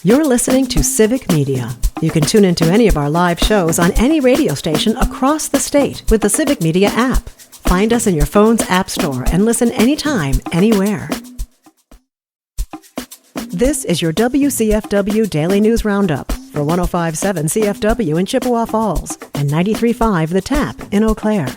You're listening to Civic Media. You can tune into any of our live shows on any radio station across the state with the Civic Media app. Find us in your phone's app store and listen anytime, anywhere. This is your WCFW Daily News Roundup for 105.7 CFW in Chippewa Falls and 93.5 The Tap in Eau Claire.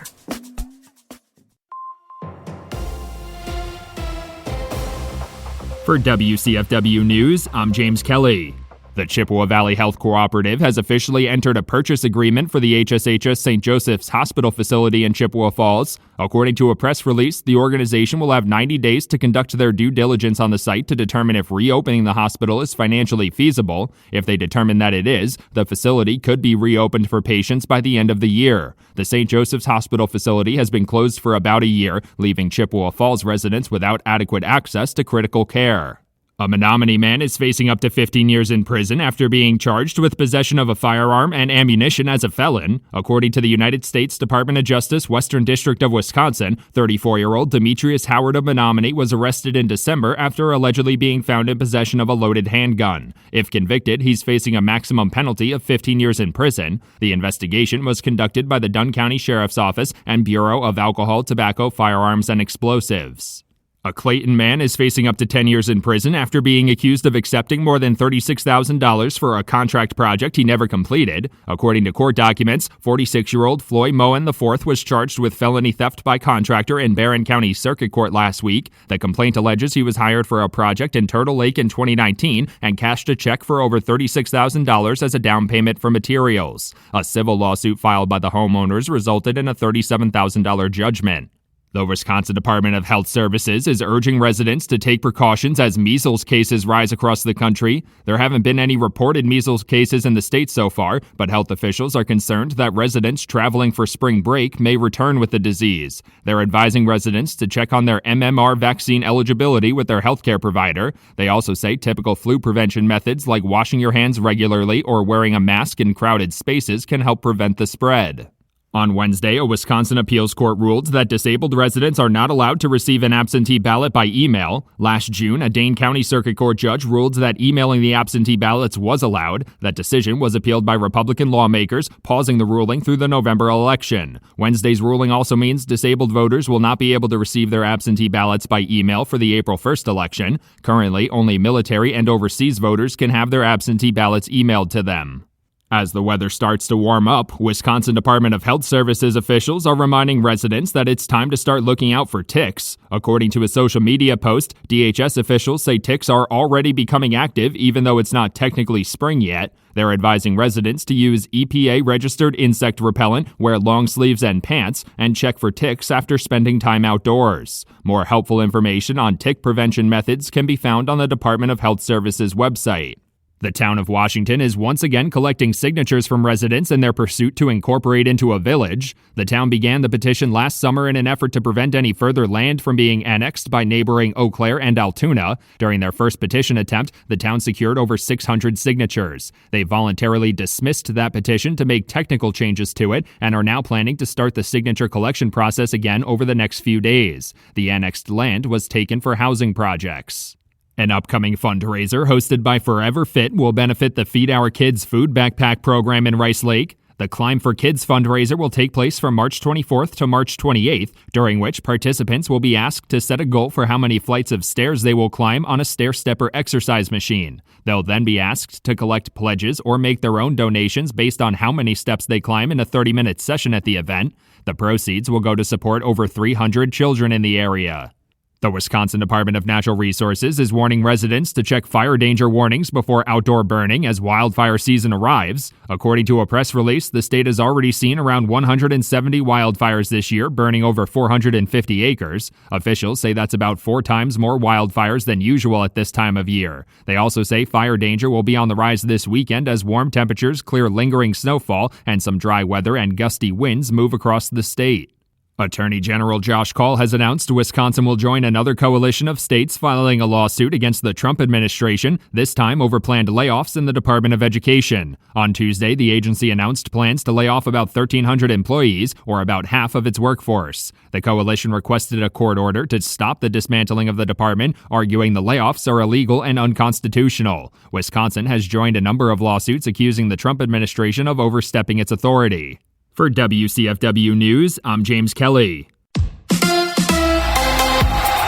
For WCFW News, I'm James Kelly. The Chippewa Valley Health Cooperative has officially entered a purchase agreement for the HSHS St. Joseph's Hospital facility in Chippewa Falls. According to a press release, the organization will have 90 days to conduct their due diligence on the site to determine if reopening the hospital is financially feasible. If they determine that it is, the facility could be reopened for patients by the end of the year. The St. Joseph's Hospital facility has been closed for about a year, leaving Chippewa Falls residents without adequate access to critical care. A Menominee man is facing up to 15 years in prison after being charged with possession of a firearm and ammunition as a felon. According to the United States Department of Justice, Western District of Wisconsin, 34-year-old Demetrius Howard of Menominee was arrested in December after allegedly being found in possession of a loaded handgun. If convicted, he's facing a maximum penalty of 15 years in prison. The investigation was conducted by the Dunn County Sheriff's Office and Bureau of Alcohol, Tobacco, Firearms, and Explosives. A Clayton man is facing up to 10 years in prison after being accused of accepting more than $36,000 for a contract project he never completed. According to court documents, 46-year-old Floyd Moen IV was charged with felony theft by contractor in Barron County Circuit Court last week. The complaint alleges he was hired for a project in Turtle Lake in 2019 and cashed a check for over $36,000 as a down payment for materials. A civil lawsuit filed by the homeowners resulted in a $37,000 judgment. The Wisconsin Department of Health Services is urging residents to take precautions as measles cases rise across the country. There haven't been any reported measles cases in the state so far, but health officials are concerned that residents traveling for spring break may return with the disease. They're advising residents to check on their MMR vaccine eligibility with their healthcare provider. They also say typical flu prevention methods like washing your hands regularly or wearing a mask in crowded spaces can help prevent the spread. On Wednesday, a Wisconsin appeals court ruled that disabled residents are not allowed to receive an absentee ballot by email. Last June, a Dane County Circuit Court judge ruled that emailing the absentee ballots was allowed. That decision was appealed by Republican lawmakers, pausing the ruling through the November election. Wednesday's ruling also means disabled voters will not be able to receive their absentee ballots by email for the April 1st election. Currently, only military and overseas voters can have their absentee ballots emailed to them. As the weather starts to warm up, Wisconsin Department of Health Services officials are reminding residents that it's time to start looking out for ticks. According to a social media post, DHS officials say ticks are already becoming active even though it's not technically spring yet. They're advising residents to use EPA-registered insect repellent, wear long sleeves and pants, and check for ticks after spending time outdoors. More helpful information on tick prevention methods can be found on the Department of Health Services website. The town of Washington is once again collecting signatures from residents in their pursuit to incorporate into a village. The town began the petition last summer in an effort to prevent any further land from being annexed by neighboring Eau Claire and Altoona. During their first petition attempt, the town secured over 600 signatures. They voluntarily dismissed that petition to make technical changes to it and are now planning to start the signature collection process again over the next few days. The annexed land was taken for housing projects. An upcoming fundraiser hosted by Forever Fit will benefit the Feed Our Kids food backpack program in Rice Lake. The Climb for Kids fundraiser will take place from March 24th to March 28th, during which participants will be asked to set a goal for how many flights of stairs they will climb on a stair-stepper exercise machine. They'll then be asked to collect pledges or make their own donations based on how many steps they climb in a 30-minute session at the event. The proceeds will go to support over 300 children in the area. The Wisconsin Department of Natural Resources is warning residents to check fire danger warnings before outdoor burning as wildfire season arrives. According to a press release, the state has already seen around 170 wildfires this year, burning over 450 acres. Officials say that's about 4 times more wildfires than usual at this time of year. They also say fire danger will be on the rise this weekend as warm temperatures clear lingering snowfall and some dry weather and gusty winds move across the state. Attorney General Josh Kaul has announced Wisconsin will join another coalition of states filing a lawsuit against the Trump administration, this time over planned layoffs in the Department of Education. On Tuesday, the agency announced plans to lay off about 1,300 employees, or about half of its workforce. The coalition requested a court order to stop the dismantling of the department, arguing the layoffs are illegal and unconstitutional. Wisconsin has joined a number of lawsuits accusing the Trump administration of overstepping its authority. For WCFW News, I'm James Kelly.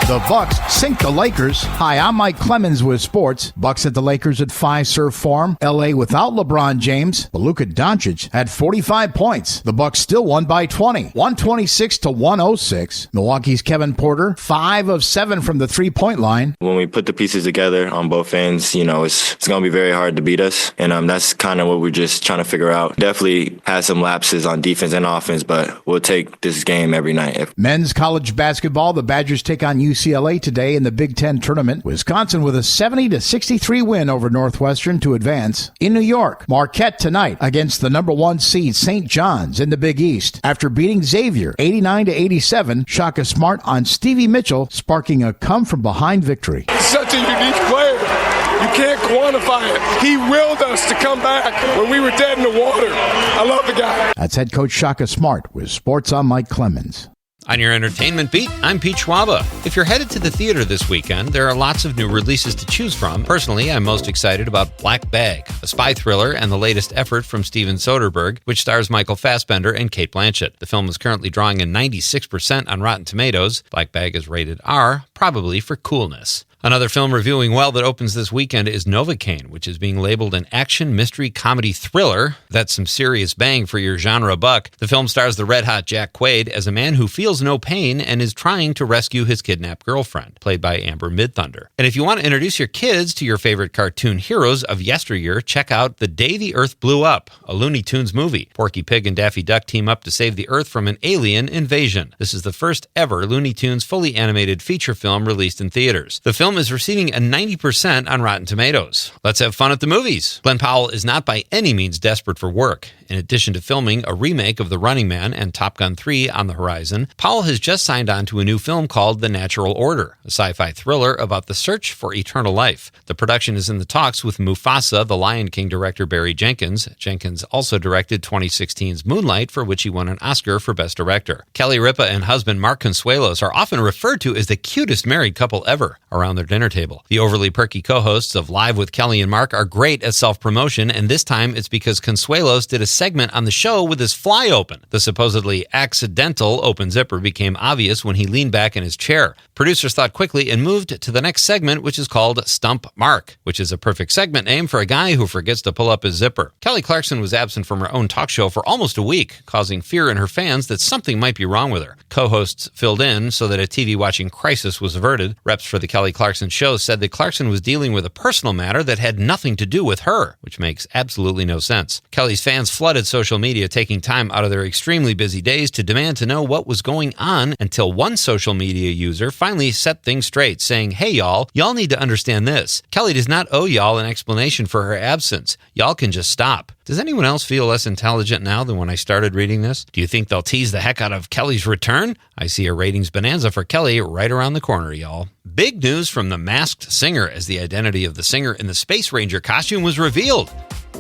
The Bucks sink the Lakers. Hi, I'm Mike Clemens with sports. Bucks at the Lakers at Fiserv Forum. LA without LeBron James. But Luka Doncic had 45 points. The Bucks still won by 20. 126-106. Milwaukee's Kevin Porter, 5 of 7 from the three-point line. When we put the pieces together on both ends, it's going to be very hard to beat us. And that's kind of what we're just trying to figure out. Definitely had some lapses on defense and offense, but we'll take this game every night. Men's college basketball, the Badgers take on UCLA today in the Big Ten tournament. Wisconsin with a 70-63 win over Northwestern to advance. In New York, Marquette tonight against the number 1 seed St. John's in the Big East. After beating Xavier 89-87, Shaka Smart on Stevie Mitchell, sparking a come-from-behind victory. Such a unique player. You can't quantify it. He willed us to come back when we were dead in the water. I love the guy. That's head coach Shaka Smart with Sports on Mike Clemens. On your entertainment beat, I'm Pete Schwaba. If you're headed to the theater this weekend, there are lots of new releases to choose from. Personally, I'm most excited about Black Bag, a spy thriller and the latest effort from Steven Soderbergh, which stars Michael Fassbender and Cate Blanchett. The film is currently drawing a 96% on Rotten Tomatoes. Black Bag is rated R, probably for coolness. Another film reviewing well that opens this weekend is Novocaine, which is being labeled an action, mystery, comedy thriller. That's some serious bang for your genre buck. The film stars the red-hot Jack Quaid as a man who feels no pain and is trying to rescue his kidnapped girlfriend, played by Amber Midthunder. And if you want to introduce your kids to your favorite cartoon heroes of yesteryear, check out The Day the Earth Blew Up, a Looney Tunes movie. Porky Pig and Daffy Duck team up to save the Earth from an alien invasion. This is the first ever Looney Tunes fully animated feature film released in theaters. The film is receiving a 90% on Rotten Tomatoes. Let's have fun at the movies. Glenn Powell is not by any means desperate for work. In addition to filming a remake of The Running Man and Top Gun 3 on the horizon, Powell has just signed on to a new film called The Natural Order, a sci-fi thriller about the search for eternal life. The production is in the talks with Mufasa, the Lion King director Barry Jenkins. Jenkins also directed 2016's Moonlight, for which he won an Oscar for Best Director. Kelly Ripa and husband Mark Consuelos are often referred to as the cutest married couple ever around their dinner table. The overly perky co-hosts of Live with Kelly and Mark are great at self-promotion, and this time it's because Consuelos did a segment on the show with his fly open. The supposedly accidental open zipper became obvious when he leaned back in his chair. Producers thought quickly and moved to the next segment, which is called Stump Mark, which is a perfect segment name for a guy who forgets to pull up his zipper. Kelly Clarkson was absent from her own talk show for almost a week, causing fear in her fans that something might be wrong with her. Co-hosts filled in so that a TV-watching crisis was averted. Reps for the Kelly Clarkson show said that Clarkson was dealing with a personal matter that had nothing to do with her, which makes absolutely no sense. Kelly's fans flooded social media, taking time out of their extremely busy days to demand to know what was going on, until one social media user finally set things straight, saying, "Hey y'all need to understand this. Kelly does not owe y'all an explanation for her absence. Y'all can just stop." Does anyone else feel less intelligent now than when I started reading this? Do you think they'll tease the heck out of Kelly's return? I see a ratings bonanza for Kelly right around the corner, y'all. Big news from The Masked Singer, as the identity of the singer in the Space Ranger costume was revealed.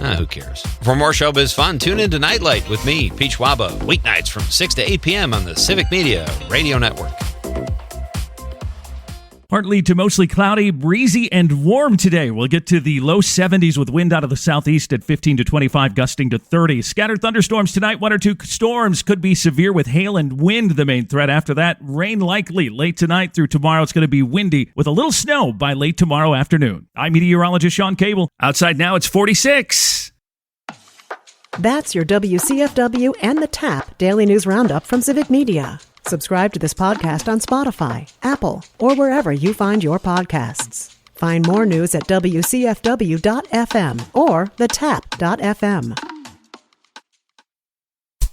Who cares? For more showbiz fun, tune in to Nightlight with me, Pete Schwaba, weeknights from 6 to 8 p.m. on the Civic Media Radio Network. Partly to mostly cloudy, breezy, and warm today. We'll get to the low 70s with wind out of the southeast at 15 to 25, gusting to 30. Scattered thunderstorms tonight. 1 or 2 storms could be severe with hail and wind the main threat. After that, rain likely late tonight through tomorrow. It's going to be windy with a little snow by late tomorrow afternoon. I'm meteorologist Sean Cable. Outside now, it's 46. That's your WCFW and the TAP Daily News Roundup from Civic Media. Subscribe to this podcast on Spotify, Apple, or wherever you find your podcasts. Find more news at WCFW.FM or thetap.fm.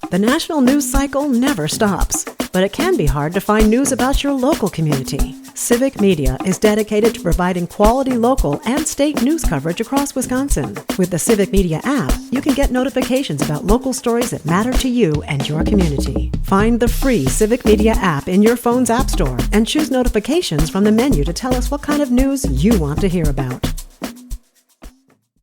The national news cycle never stops. but it can be hard to find news about your local community. Civic Media is dedicated to providing quality local and state news coverage across Wisconsin. With the Civic Media app, you can get notifications about local stories that matter to you and your community. Find the free Civic Media app in your phone's app store and choose notifications from the menu to tell us what kind of news you want to hear about.